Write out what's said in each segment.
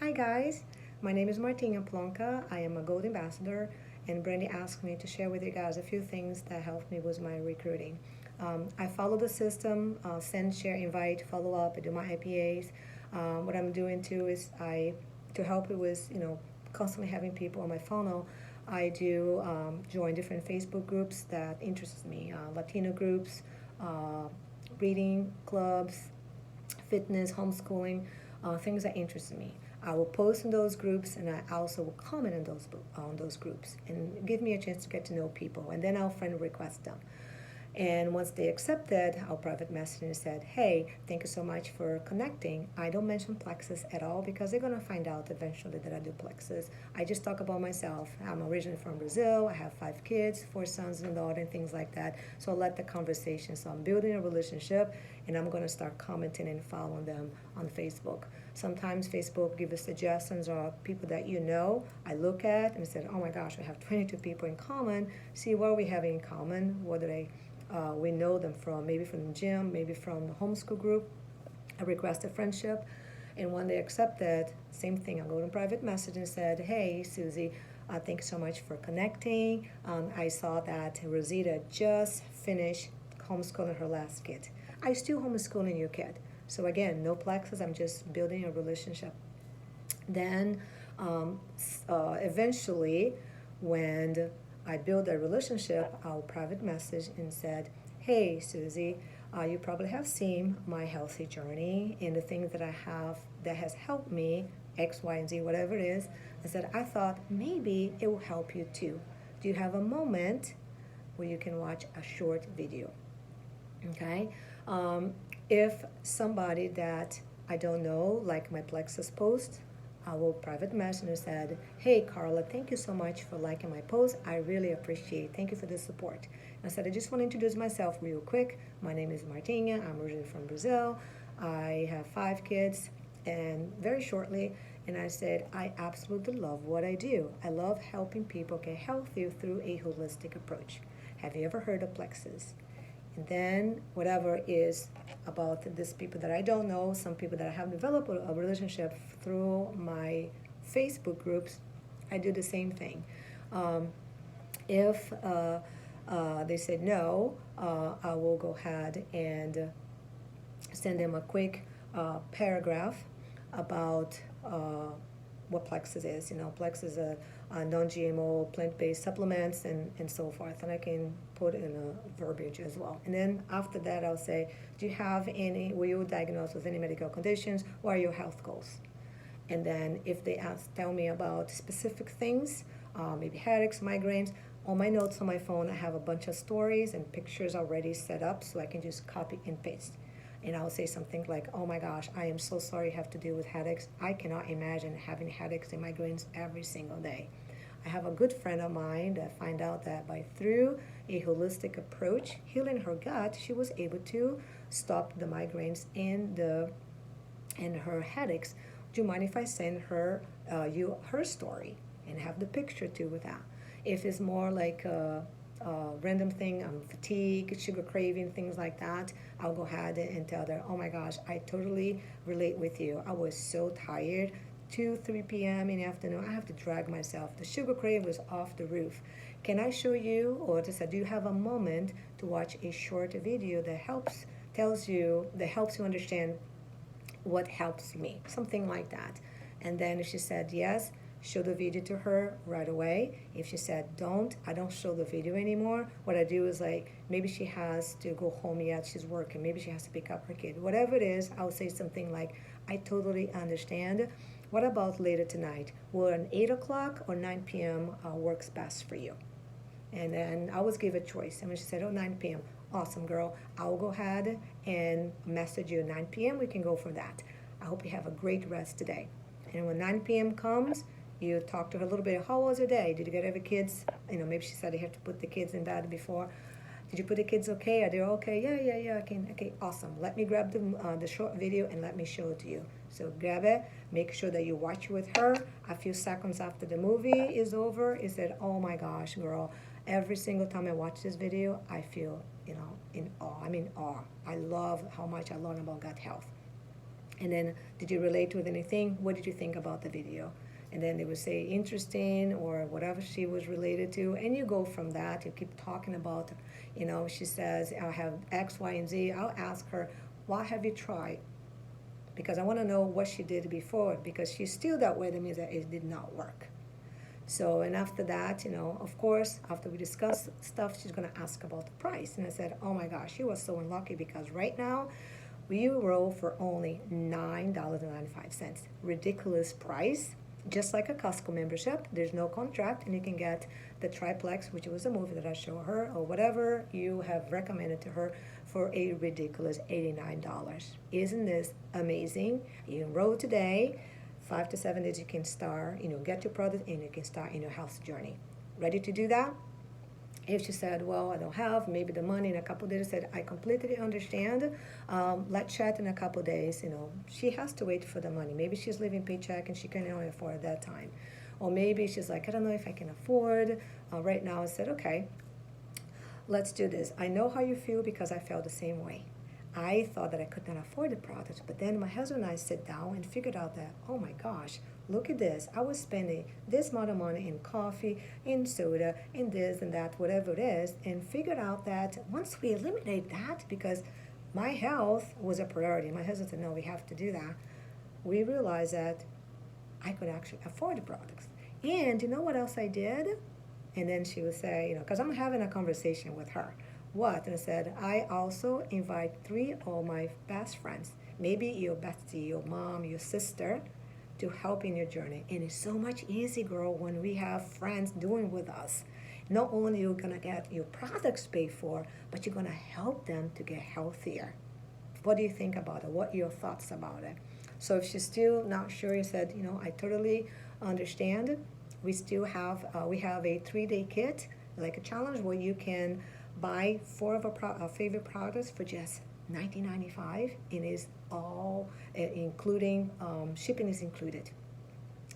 Hi guys, my name is Martinha Plonka. I am a Gold Ambassador, and Brandy asked me to share with you guys a few things that helped me with my recruiting. I follow the system, send, share, invite, follow up. I do my IPAs. What I'm doing too is to help it with constantly having people on my funnel. I do join different Facebook groups that interest me, Latino groups, uh, reading clubs, fitness, homeschooling, things that interest me. I will post in those groups, and I also will comment on those groups and give me a chance to get to know people. And then I'll friend request them. And once they accepted, I'll private message and said, hey, thank you so much for connecting. I don't mention plexus at all because they're gonna find out eventually that I do plexus. I just talk about myself. I'm originally from Brazil. I have 5 kids, 4 sons and a daughter, and things like that. So I let the conversation. So I'm building a relationship, and I'm gonna start commenting and following them on Facebook. Sometimes Facebook gives us suggestions or people that I look at and said, oh my gosh, we have 22 people in common. See what we have in common. What do they we know them from, maybe from the gym, maybe from the homeschool group. I requested friendship, and when they accepted, same thing. I go to private message and said, hey, Susie, thank you so much for connecting. I saw that Rosita just finished homeschooling her last kid. I still homeschooling your kid. So again, no plexus, I'm just building a relationship. Then eventually, when I build a relationship, I'll private message and said, hey, Susie, you probably have seen my healthy journey and the things that I have that has helped me, X, Y, and Z, whatever it is. I said, I thought maybe it will help you too. Do you have a moment where you can watch a short video? Okay? If somebody that I don't know, like my Plexus post, I will private message and said, hey Carla, thank you so much for liking my post. I really appreciate. Thank you for the support. And I said, I just want to introduce myself real quick. My name is Martinha. I'm originally from Brazil. I have 5 kids, and very shortly, and I said, I absolutely love what I do. I love helping people get healthy through a holistic approach. Have you ever heard of Plexus? And then whatever is about these people that I don't know, some people that I have developed a relationship through my Facebook groups, I do the same thing. If they said no, I will go ahead and send them a quick paragraph about what Plexus is. Plexus is a non-GMO plant-based supplements and so forth. And I can put in a verbiage as well. And then after that, I'll say, were you diagnosed with any medical conditions? What are your health goals? And then if they tell me about specific things, maybe headaches, migraines, on my notes on my phone, I have a bunch of stories and pictures already set up so I can just copy and paste. And I'll say something like, oh my gosh, I am so sorry you have to deal with headaches. I cannot imagine having headaches and migraines every single day. I have a good friend of mine that find out that through a holistic approach, healing her gut, she was able to stop the migraines and her headaches. Do you mind if I send her her story and have the picture too with that? If it's more like a random thing, fatigue, sugar craving, things like that, I'll go ahead and tell her, oh my gosh, I totally relate with you. I was so tired. 2-3 p.m. in the afternoon, I have to drag myself. The sugar crave was off the roof. Can I show you, or just do you have a moment to watch a short video that helps you understand what helps me, something like that. And then if she said yes, show the video to her right away. If she said I don't show the video anymore. What I do is maybe she has to go home yet, she's working, maybe she has to pick up her kid. Whatever it is, I'll say something like, I totally understand. What about later tonight? Will an 8 o'clock or 9 p.m. Works best for you? And then I always give a choice. And when she said, 9 p.m., awesome, girl. I'll go ahead and message you at 9 p.m. We can go for that. I hope you have a great rest today. And when 9 p.m. comes, you talk to her a little bit. How was your day? Did you get every kids? Maybe she said you have to put the kids in bed before. Did you put the kids okay? Are they okay? Yeah, I can. Okay, awesome. Let me grab the short video and let me show it to you. So grab it. Make sure that you watch with her. A few seconds after the movie is over, is that, oh my gosh, girl, every single time I watch this video, I feel, in awe. I'm in awe. I love how much I learn about gut health. And then, did you relate with anything? What did you think about the video? And then they would say interesting or whatever she was related to. And you go from that, you keep talking about, she says, I have X, Y, and Z. I'll ask her, what have you tried? Because I want to know what she did before, because she's still that way. That means that it did not work. So, and after that, of course, after we discuss stuff, she's going to ask about the price. And I said, oh my gosh, she was so unlucky because right now we roll for only $9.95. Ridiculous price. Just like a Costco membership, there's no contract, and you can get the triplex, which was a movie that I show her, or whatever you have recommended to her, for a ridiculous $89. Isn't this amazing? You enroll today, 5 to 7 days you can start, get your product, and you can start in your health journey. Ready to do that? If she said, well, I don't have maybe the money in a couple of days, I said, I completely understand. Let's chat in a couple of days. She has to wait for the money. Maybe she's living paycheck and she can only afford at that time. Or maybe she's like, I don't know if I can afford. Right now, I said, okay, let's do this. I know how you feel because I felt the same way. I thought that I could not afford the product, but then my husband and I sat down and figured out that, oh my gosh, look at this. I was spending this amount of money in coffee, in soda, in this and that, whatever it is, and figured out that once we eliminate that, because my health was a priority, my husband said, no, we have to do that, we realized that I could actually afford the products. And you know what else I did? And then she would say, because I'm having a conversation with her. What? And I said, I also invite 3 of my best friends, maybe your bestie, your mom, your sister, to help in your journey. And it's so much easier, girl, when we have friends doing with us. Not only you're gonna get your products paid for, but you're gonna help them to get healthier. What do you think about it? What are your thoughts about it? So if she's still not sure, you said, I totally understand. We still have, we have a 3-day kit, like a challenge where you can buy 4 of our favorite products for just $19.95, and is all including shipping is included,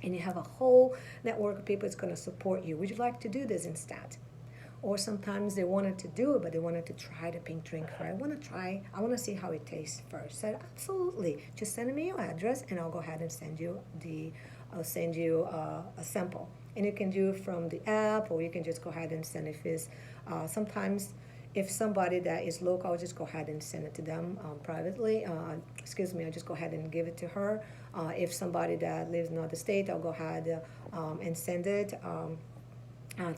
and you have a whole network of people that's going to support you. Would you like to do this instead? Or sometimes they wanted to do it, but they wanted to try the pink drink first. I want to see how it tastes first. Said, absolutely, just send me your address and I'll go ahead and send you a sample. And you can do it from the app, or you can just go ahead and send if it's, sometimes if somebody that is local, I'll just go ahead and send it to them privately. I'll just go ahead and give it to her. If somebody that lives in another state, I'll go ahead and send it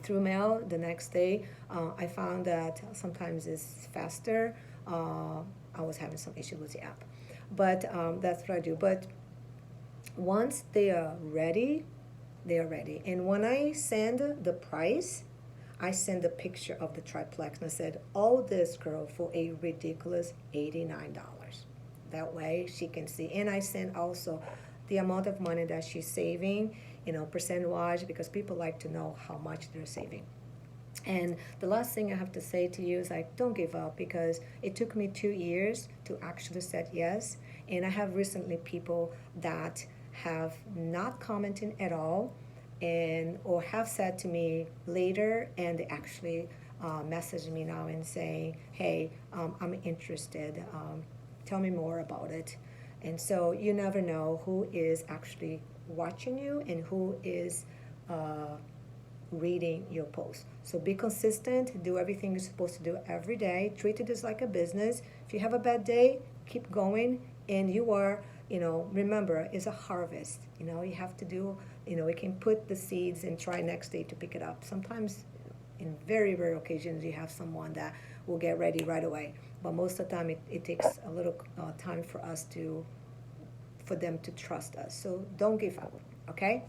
through mail the next day. I found that sometimes it's faster. I was having some issue with the app. But that's what I do. But once they are ready, they are ready. And when I send the price, I send a picture of the triplex, and I said, all this, girl, for a ridiculous $89. That way she can see. And I send also the amount of money that she's saving, percent-wise, because people like to know how much they're saving. And the last thing I have to say to you is, like, don't give up, because it took me 2 years to actually say yes. And I have recently people that have not commented at all, and or have said to me later, and they actually message me now and say, hey, I'm interested, tell me more about it. And so you never know who is actually watching you and who is reading your post. So be consistent, do everything you're supposed to do every day, treat it as like a business. If you have a bad day, keep going, and you are, remember, it's a harvest. You have to do, you can put the seeds and try next day to pick it up. Sometimes, in very rare occasions, you have someone that will get ready right away. But most of the time, it takes a little time for them to trust us. So don't give up, okay?